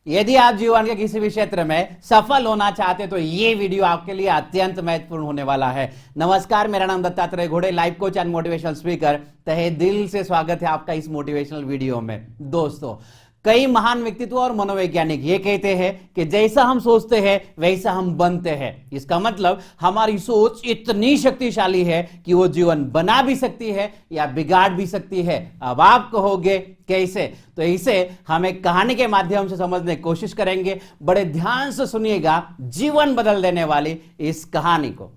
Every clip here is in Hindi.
यदि आप जीवन के किसी भी क्षेत्र में सफल होना चाहते तो ये वीडियो आपके लिए अत्यंत महत्वपूर्ण होने वाला है। नमस्कार, मेरा नाम दत्तात्रेय घोड़े, life coach and motivational speaker. तहे दिल से स्वागत है आपका इस मोटिवेशनल वीडियो में। दोस्तों, कई महान व्यक्तित्व और मनोवैज्ञानिक ये कहते हैं कि जैसा हम सोचते हैं वैसा हम बनते हैं। इसका मतलब हमारी सोच इतनी शक्तिशाली है कि वो जीवन बना भी सकती है या बिगाड़ भी सकती है। अब आप कहोगे कैसे? तो इसे हम एक कहानी के माध्यम से समझने की कोशिश करेंगे। बड़े ध्यान से सुनिएगा जीवन बदल देने वाली इस कहानी को।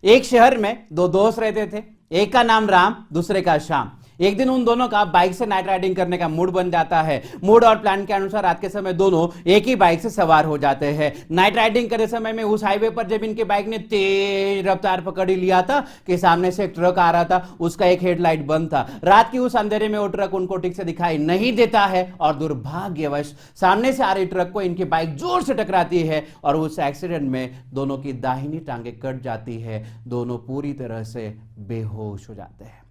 एक शहर में दो दोस्त रहते थे, एक का नाम राम, दूसरे का श्याम। एक दिन उन दोनों का बाइक से नाइट राइडिंग करने का मूड बन जाता है। मूड और प्लान के अनुसार रात के समय दोनों एक ही बाइक से सवार हो जाते हैं। नाइट राइडिंग करते समय में उस हाईवे पर जब इनके बाइक ने तेज रफ्तार पकड़ ही लिया था कि सामने से एक ट्रक आ रहा था, उसका एक हेडलाइट बंद था। रात की उस अंधेरे में वो ट्रक उनको ठीक से दिखाई नहीं देता है और दुर्भाग्यवश सामने से आ रही ट्रक को इनकी बाइक जोर से टकराती है और उस एक्सीडेंट में दोनों की दाहिनी टांगे कट जाती है। दोनों पूरी तरह से बेहोश हो जाते हैं।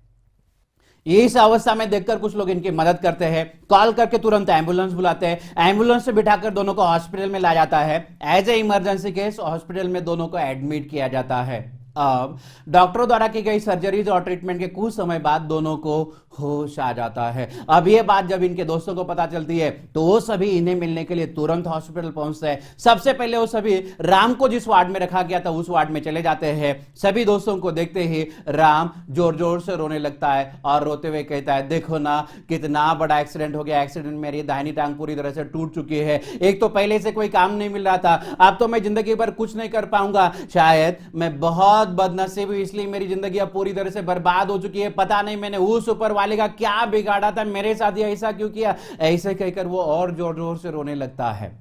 इस अवस्था में देखकर कुछ लोग इनकी मदद करते हैं, कॉल करके तुरंत एम्बुलेंस बुलाते हैं। एम्बुलेंस से बिठाकर दोनों को हॉस्पिटल में लाया जाता है। As a emergency case hospital में दोनों को एडमिट किया जाता है। अब डॉक्टरों द्वारा की गई सर्जरीज और ट्रीटमेंट के कुछ समय बाद दोनों को होश आ जाता है। अब यह बात जब इनके दोस्तों को पता चलती है तो वो सभी इन्हें मिलने के लिए तुरंत हॉस्पिटल पहुंचते हैं। सबसे पहले वो सभी राम को जिस वार्ड में रखा गया था उस वार्ड में चले जाते हैं। सभी दोस्तों को देखते ही राम जोर जोर से रोने लगता है और रोते हुए कहता है, देखो ना कितना बड़ा एक्सीडेंट हो गया। एक्सीडेंट में मेरी दाहिनी टांग पूरी तरह से टूट चुकी है। एक तो पहले से कोई काम नहीं मिल रहा था, अब तो मैं जिंदगी भर कुछ नहीं कर पाऊंगा। शायद मैं बहुत बदनसीब हूं, इसलिए मेरी जिंदगी अब पूरी तरह से बर्बाद हो चुकी है। पता नहीं मैंने उस ऊपर वाले का क्या बिगाड़ा था, मेरे साथ ही ऐसा क्यों किया। ऐसे कहकर वो और जोर जोर से रोने लगता है।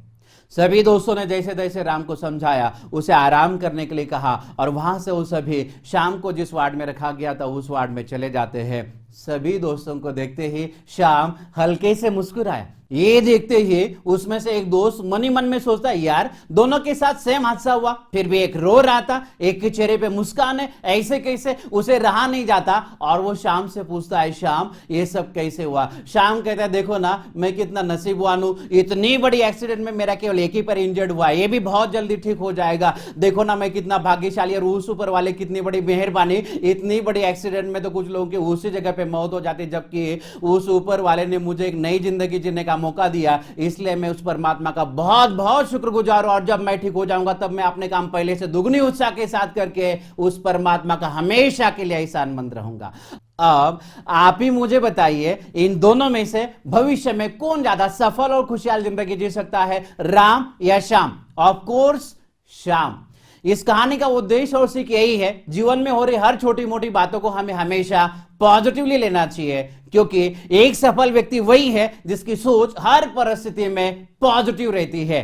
सभी दोस्तों ने जैसे तैसे राम को समझाया, उसे आराम करने के लिए कहा और वहां से वो सभी शाम को जिस वार्ड में रखा गया था उस वार्ड में चले जाते हैं। सभी दोस्तों को देखते ही श्याम हल्के से मुस्कुराया। ये देखते ही उसमें से एक दोस्त मन ही मन में सोचता है, यार दोनों के साथ सेम हादसा हुआ, फिर भी एक रो रहा था, एक के चेहरे पे मुस्कान है, ऐसे कैसे? उसे रहा नहीं जाता और वो श्याम से पूछता है, श्याम ये सब कैसे हुआ? श्याम कहता है, देखो ना मैं कितना नसीबवान हूं, इतनी बड़ी एक्सीडेंट में मेरा केवल एक ही पर इंजर्ड हुआ, ये भी बहुत जल्दी ठीक हो जाएगा। देखो ना मैं कितना भाग्यशाली और उस ऊपर वाले कितनी बड़ी मेहरबानी। इतनी बड़ी एक्सीडेंट में तो कुछ लोगों की उसी जगह पे मौत हो जाती, जबकि उस ऊपर वाले ने मुझे एक नई जिंदगी जीने का मौका दिया। इसलिए मैं उस परमात्मा का बहुत बहुत शुक्रगुजार हूं और जब मैं ठीक हो जाऊंगा तब मैं अपने काम पहले से दुगनी उत्साह के साथ करके उस परमात्मा का हमेशा के लिए एहसानमंद रहूंगा। अब आप ही मुझे बताइए, इन दोनों में से भविष्य में कौन ज्यादा सफल और खुशहाल जिंदगी जी सकता है, राम या श्याम? Of course Shyam. इस कहानी का उद्देश्य और सीख यही है, जीवन में हो रही हर छोटी मोटी बातों को हमें हमेशा पॉजिटिवली लेना चाहिए, क्योंकि एक सफल व्यक्ति वही है जिसकी सोच हर परिस्थिति में पॉजिटिव रहती है।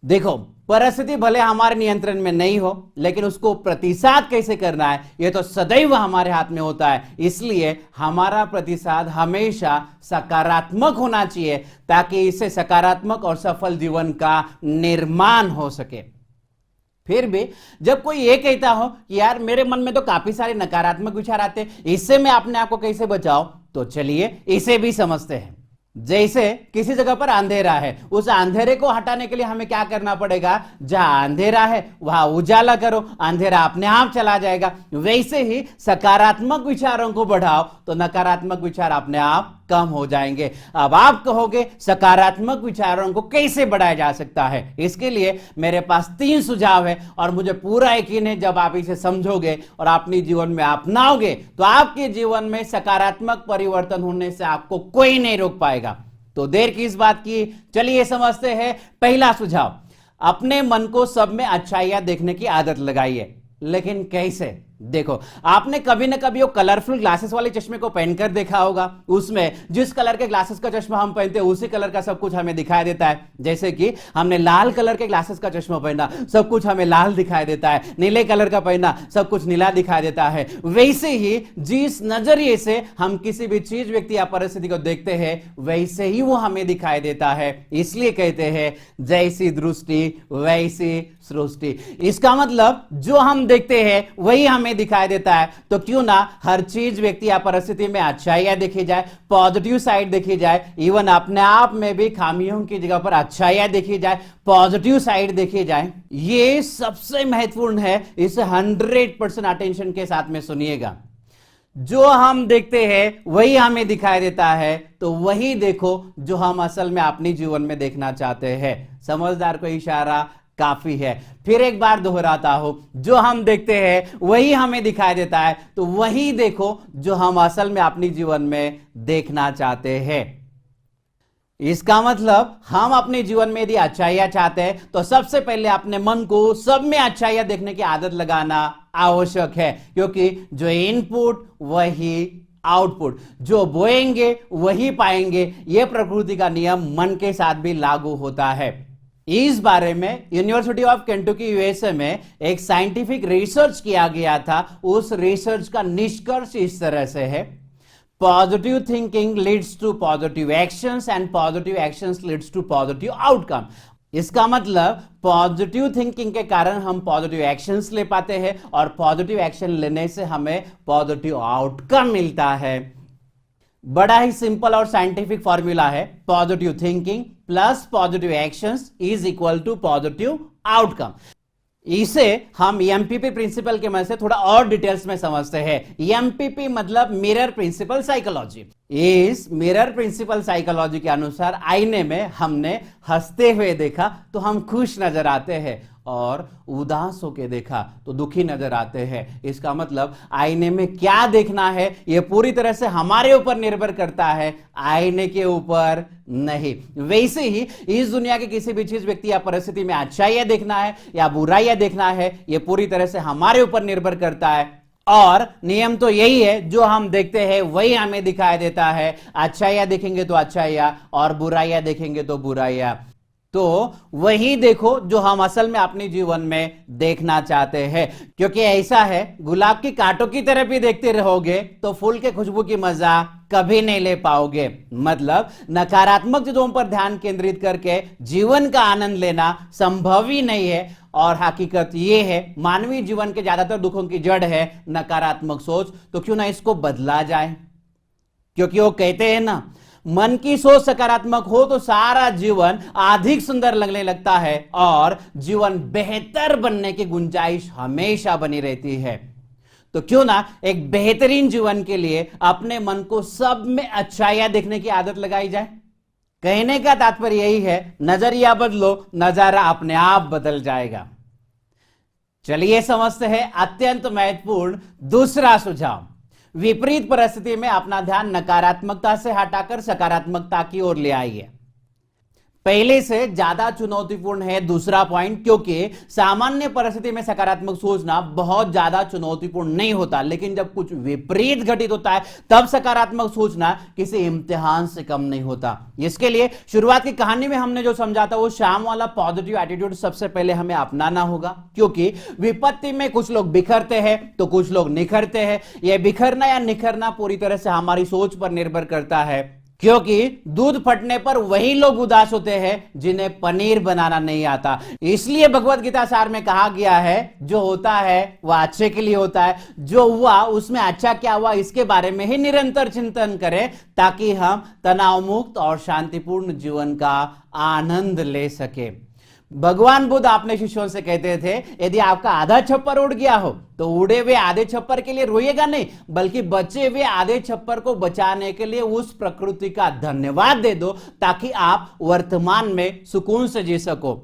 देखो, परिस्थिति भले हमारे नियंत्रण में नहीं हो, लेकिन उसको प्रतिसाद कैसे करना है यह तो सदैव हमारे हाथ में होता है। इसलिए हमारा प्रतिसाद हमेशा सकारात्मक होना चाहिए ताकि इससे सकारात्मक और सफल जीवन का निर्माण हो सके। फिर भी जब कोई ये कहता हो कि यार मेरे मन में तो काफी सारे नकारात्मक विचार आते हैं, इससे मैं अपने आप को कैसे बचाऊं, तो चलिए इसे भी समझते हैं। जैसे किसी जगह पर अंधेरा है, उस अंधेरे को हटाने के लिए हमें क्या करना पड़ेगा? जहां अंधेरा है वहां उजाला करो, अंधेरा अपने आप चला जाएगा। वैसे ही सकारात्मक विचारों को बढ़ाओ तो नकारात्मक विचार अपने आप कम हो जाएंगे। अब आप कहोगे सकारात्मक विचारों को कैसे बढ़ाया जा सकता है? इसके लिए मेरे पास 3 सुझाव है और मुझे पूरा यकीन है जब आप इसे समझोगे और अपने जीवन में अपनाओगे तो आपके जीवन में सकारात्मक परिवर्तन होने से आपको कोई नहीं रोक पाएगा। तो देर किस बात की, चलिए समझते हैं। पहला सुझाव, अपने मन को सब में अच्छाइयां देखने की आदत लगाइए। लेकिन कैसे? देखो, आपने कभी ना कभी वो कलरफुल ग्लासेस वाले चश्मे को पहनकर देखा होगा। उसमें जिस कलर के ग्लासेस का चश्मा हम पहनते हैं उसी कलर का सब कुछ हमें दिखाई देता है। जैसे कि हमने लाल कलर के ग्लासेस का चश्मा पहना, सब कुछ हमें लाल दिखाई देता है। नीले कलर का पहना, सब कुछ नीला दिखाई देता है। वैसे ही जिस नजरिए से हम किसी भी चीज, व्यक्ति या परिस्थिति को देखते हैं वैसे ही वो हमें दिखाई देता है। इसलिए कहते हैं जैसी दृष्टि वैसी सृष्टि। इसका मतलब जो हम देखते हैं वही हमें हमें दिखाई देता है, तो क्यों ना हर चीज, व्यक्ति या परिस्थिति में अच्छाइयां देखी जाए, पॉजिटिव साइड देखी जाए, इवन अपने आप में भी खामियों की जगह पर अच्छाइयां देखी जाए, पॉजिटिव साइड देखी जाए। ये सबसे महत्वपूर्ण है, इसे 100% अटेंशन के साथ में सुनिएगा। जो हम देखते हैं वही हमें दिखाई देता है, तो वही देखो जो हम असल में अपनी जीवन में देखना चाहते हैं। समझदार को इशारा काफी है। फिर एक बार दोहराता हूं, जो हम देखते हैं वही हमें दिखाई देता है, तो वही देखो जो हम असल में अपनी जीवन में देखना चाहते हैं। इसका मतलब हम अपने जीवन में यदि अच्छाइयां चाहते हैं तो सबसे पहले अपने मन को सब में अच्छाइयां देखने की आदत लगाना आवश्यक है, क्योंकि जो इनपुट वही आउटपुट, जो बोएंगे वही पाएंगे। यह प्रकृति का नियम मन के साथ भी लागू होता है। इस बारे में यूनिवर्सिटी ऑफ केंटुकी यूएसए में एक साइंटिफिक रिसर्च किया गया था। उस रिसर्च का निष्कर्ष इस तरह से है, positive thinking leads to positive actions and positive actions leads to positive outcome. इसका मतलब पॉजिटिव थिंकिंग के कारण हम पॉजिटिव एक्शंस ले पाते हैं और पॉजिटिव एक्शन लेने से हमें पॉजिटिव आउटकम मिलता है। बड़ा ही सिंपल और साइंटिफिक फॉर्मूला है, positive thinking plus positive actions is equal to positive outcome. इसे हम एमपीपी प्रिंसिपल के मदद से थोड़ा और डिटेल्स में समझते हैं। एमपीपी मतलब मिरर प्रिंसिपल साइकोलॉजी। इस मिरर प्रिंसिपल साइकोलॉजी के अनुसार आईने में हमने हंसते हुए देखा तो हम खुश नजर आते हैं, और उदास होकर देखा तो दुखी नजर आते हैं। इसका मतलब आईने में क्या देखना है यह पूरी तरह से हमारे ऊपर निर्भर करता है, आईने के ऊपर नहीं। वैसे ही इस दुनिया की किसी भी चीज, व्यक्ति या परिस्थिति में अच्छाइयां देखना है या बुराइयां देखना है, यह पूरी तरह से हमारे ऊपर निर्भर करता है। और नियम तो यही है, जो हम देखते हैं वही हमें दिखाई देता है। अच्छाइयां देखेंगे तो अच्छाइयां और बुराइयां देखेंगे तो बुराइयां। तो वही देखो जो हम असल में अपने जीवन में देखना चाहते हैं, क्योंकि ऐसा है, गुलाब की कांटों की तरफ भी देखते रहोगे तो फूल के खुशबू की मजा कभी नहीं ले पाओगे। मतलब नकारात्मक चीजों पर ध्यान केंद्रित करके जीवन का आनंद लेना संभव ही नहीं है। और हकीकत यह है, मानवीय जीवन के ज्यादातर दुखों की जड़ है नकारात्मक सोच। तो क्यों ना इसको बदला जाए, क्योंकि वो कहते हैं ना, मन की सोच सकारात्मक हो तो सारा जीवन अधिक सुंदर लगने लगता है और जीवन बेहतर बनने की गुंजाइश हमेशा बनी रहती है। तो क्यों ना एक बेहतरीन जीवन के लिए अपने मन को सब में अच्छाइयां देखने की आदत लगाई जाए। कहने का तात्पर्य यही है, नजरिया बदलो, नजारा अपने आप बदल जाएगा। चलिए समझते हैं अत्यंत महत्वपूर्ण दूसरा सुझाव। विपरीत परिस्थिति में अपना ध्यान नकारात्मकता से हटाकर सकारात्मकता की ओर ले आइए। पहले से ज्यादा चुनौतीपूर्ण है दूसरा पॉइंट, क्योंकि सामान्य परिस्थिति में सकारात्मक सोचना बहुत ज्यादा चुनौतीपूर्ण नहीं होता, लेकिन जब कुछ विपरीत घटित होता है तब सकारात्मक सोचना किसी इम्तिहान से कम नहीं होता। इसके लिए शुरुआत की कहानी में हमने जो समझा था, वो शाम वाला पॉजिटिव एटीट्यूड सबसे पहले हमें अपनाना होगा, क्योंकि विपत्ति में कुछ लोग बिखरते हैं तो कुछ लोग निखरते हैं। यह बिखरना या निखरना पूरी तरह से हमारी सोच पर निर्भर करता है, क्योंकि दूध फटने पर वही लोग उदास होते हैं जिन्हें पनीर बनाना नहीं आता। इसलिए भगवत गीता सार में कहा गया है, जो होता है वह अच्छे के लिए होता है, जो हुआ उसमें अच्छा क्या हुआ इसके बारे में ही निरंतर चिंतन करें, ताकि हम तनाव मुक्त और शांतिपूर्ण जीवन का आनंद ले सके। भगवान बुद्ध अपने शिष्यों से कहते थे, यदि आपका आधा छप्पर उड़ गया हो तो उड़े हुए आधे छप्पर के लिए रोइएगा नहीं, बल्कि बचे हुए आधे छप्पर को बचाने के लिए उस प्रकृति का धन्यवाद दे दो, ताकि आप वर्तमान में सुकून से जी सको।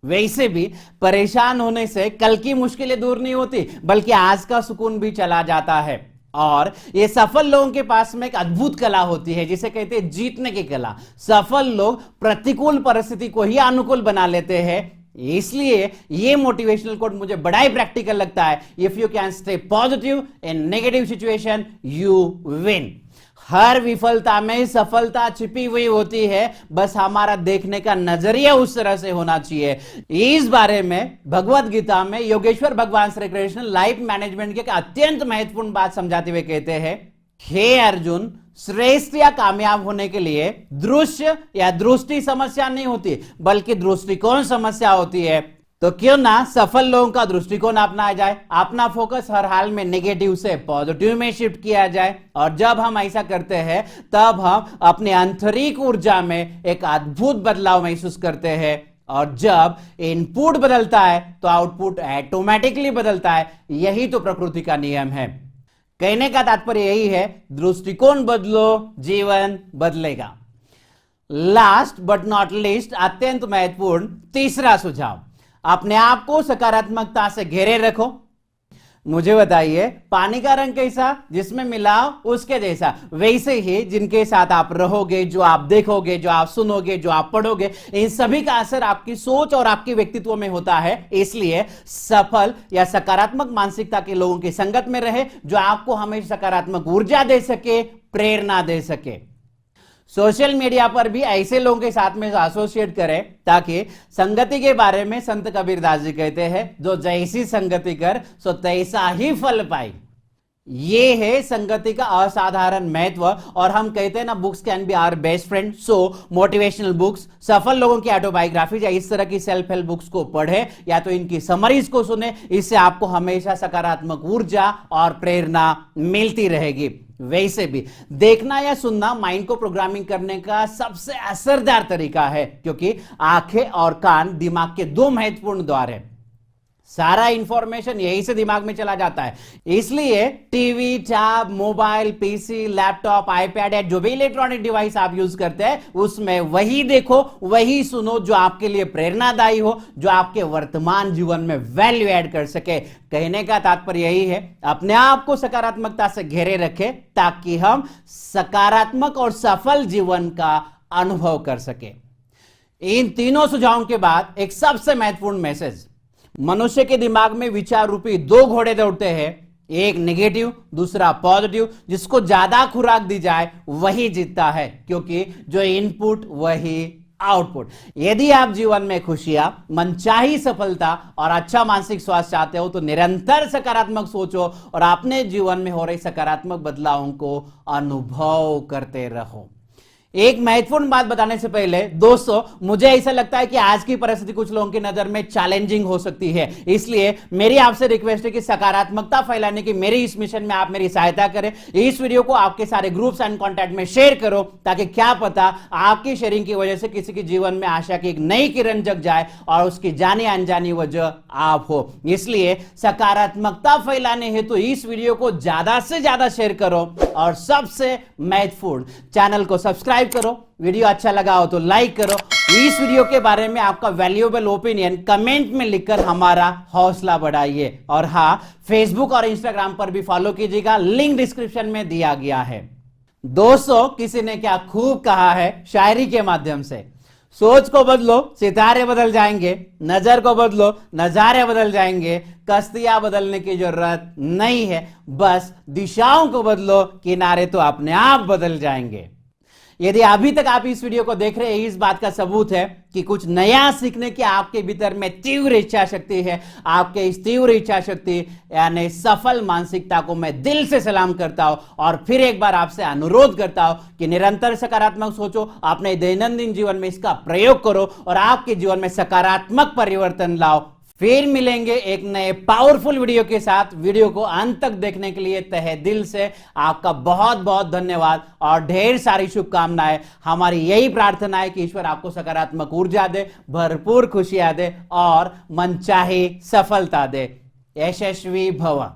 वैसे भी परेशान होने से कल की मुश्किलें दूर नहीं होती, बल्कि आज का सुकून भी चला जाता है। और ये सफल लोगों के पास में एक अद्भुत कला होती है, जिसे कहते हैं जीतने की कला। सफल लोग प्रतिकूल परिस्थिति को ही अनुकूल बना लेते हैं। इसलिए ये मोटिवेशनल कोट मुझे बड़ा ही प्रैक्टिकल लगता है। If you can stay positive in negative situation you win. हर विफलता में सफलता छिपी हुई होती है, बस हमारा देखने का नजरिया उस तरह से होना चाहिए। इस बारे में भगवत गीता में योगेश्वर भगवान श्री कृष्ण लाइफ मैनेजमेंट की एक अत्यंत महत्वपूर्ण बात समझाते हुए कहते हैं, हे अर्जुन, श्रेष्ठ या कामयाब होने के लिए दृश्य या दृष्टि समस्या नहीं होती, बल्कि दृष्टिकोण समस्या होती है। तो क्यों ना सफल लोगों का दृष्टिकोण अपनाया जाए, अपना फोकस हर हाल में नेगेटिव से पॉजिटिव में शिफ्ट किया जाए। और जब हम ऐसा करते हैं तब हम अपने आंतरिक ऊर्जा में एक अद्भुत बदलाव महसूस करते हैं। और जब इनपुट बदलता है तो आउटपुट ऑटोमेटिकली बदलता है। यही तो प्रकृति का नियम है। कहने का तात्पर्य यही है, दृष्टिकोण बदलो, जीवन बदलेगा। लास्ट बट नॉट लीस्ट, अत्यंत महत्वपूर्ण तीसरा सुझाव, अपने आप को सकारात्मकता से घेरे रखो। मुझे बताइए, पानी का रंग कैसा? जिसमें मिलाओ उसके जैसा। वैसे ही जिनके साथ आप रहोगे, जो आप देखोगे, जो आप सुनोगे, जो आप पढ़ोगे, इन सभी का असर आपकी सोच और आपके व्यक्तित्व में होता है। इसलिए सफल या सकारात्मक मानसिकता के लोगों की संगत में रहे, जो आपको हमेशा सकारात्मक ऊर्जा दे सके, प्रेरणा दे सके। सोशल मीडिया पर भी ऐसे लोगों के साथ में एसोसिएट करें ताकि संगति के बारे में संत कबीरदास जी कहते हैं, जो जैसी संगति कर सो तैसा ही फल पाई। ये है संगति का असाधारण महत्व। और हम कहते हैं ना, books can be our best friend. So motivational books, सफल लोगों की ऑटोबायोग्राफी या इस तरह की सेल्फ हेल्प बुक्स को पढ़े या तो इनकी समरीज को सुने। इससे आपको हमेशा सकारात्मक ऊर्जा और प्रेरणा मिलती रहेगी। वैसे भी देखना या सुनना माइंड को प्रोग्रामिंग करने का सबसे असरदार तरीका है, क्योंकि आंखें और कान दिमाग के दो महत्वपूर्ण द्वार हैं। सारा इंफॉर्मेशन यही से दिमाग में चला जाता है। इसलिए TV, tab, mobile, PC, laptop, iPad या जो भी इलेक्ट्रॉनिक डिवाइस आप यूज करते हैं, उसमें वही देखो, वही सुनो जो आपके लिए प्रेरणादायी हो, जो आपके वर्तमान जीवन में वैल्यू ऐड कर सके। कहने का तात्पर्य यही है, अपने आप को सकारात्मकता से घेरे रखें ताकि हम सकारात्मक और सफल जीवन का अनुभव कर सके। इन तीनों सुझावों के बाद एक सबसे महत्वपूर्ण मैसेज, मनुष्य के दिमाग में विचार रूपी दो घोड़े दौड़ते हैं, एक नेगेटिव, दूसरा पॉजिटिव। जिसको ज्यादा खुराक दी जाए वही जीतता है, क्योंकि जो इनपुट वही आउटपुट। यदि आप जीवन में खुशियां, मनचाही सफलता और अच्छा मानसिक स्वास्थ्य चाहते हो तो निरंतर सकारात्मक सोचो और अपने जीवन में हो रही सकारात्मक बदलावों को अनुभव करते रहो। एक महत्वपूर्ण बात बताने से पहले दोस्तों, मुझे ऐसा लगता है कि आज की परिस्थिति कुछ लोगों की नजर में चैलेंजिंग हो सकती है। इसलिए मेरी आपसे रिक्वेस्ट है कि सकारात्मकता फैलाने की मेरी इस मिशन में आप मेरी सहायता करें। इस वीडियो को आपके सारे ग्रुप्स एंड कॉन्टैक्ट में शेयर करो, ताकि क्या पता आपकी शेयरिंग की वजह से किसी के जीवन में आशा की एक नई किरण जग जाए और उसकी जानी अनजानी वजह आप हो। इसलिए सकारात्मकता फैलाने हेतु इस वीडियो को ज्यादा से ज्यादा शेयर करो और सबसे महत्वपूर्ण, चैनल को सब्सक्राइब करो। वीडियो अच्छा लगा हो तो लाइक करो। इस वीडियो के बारे में आपका वैल्यूएबल ओपिनियन कमेंट में लिखकर हमारा हौसला बढ़ाइए। और हां, फेसबुक और इंस्टाग्राम पर भी फॉलो कीजिएगा, लिंक डिस्क्रिप्शन में दिया गया है। दोस्तों, किसी ने क्या खूब कहा है शायरी के माध्यम से, सोच को बदलो सितारे बदल जाएंगे, नजर को बदलो नजारे बदल जाएंगे। कश्तियां बदलने की जरूरत नहीं है, बस दिशाओं को बदलो, किनारे तो अपने आप बदल जाएंगे। यदि अभी तक आप इस वीडियो को देख रहे हैं, इस बात का सबूत है कि कुछ नया सीखने की आपके भीतर में तीव्र इच्छा शक्ति है। आपके इस तीव्र इच्छा शक्ति यानी सफल मानसिकता को मैं दिल से सलाम करता हूं और फिर एक बार आपसे अनुरोध करता हूं कि निरंतर सकारात्मक सोचो, अपने दैनंदिन जीवन में इसका प्रयोग करो और आपके जीवन में सकारात्मक परिवर्तन लाओ। फिर मिलेंगे एक नए पावरफुल वीडियो के साथ। वीडियो को अंत तक देखने के लिए तहे दिल से आपका बहुत बहुत धन्यवाद और ढेर सारी शुभकामनाएं। हमारी यही प्रार्थना है कि ईश्वर आपको सकारात्मक ऊर्जा दे, भरपूर खुशियां दे और मनचाही सफलता दे। यशस्वी भव।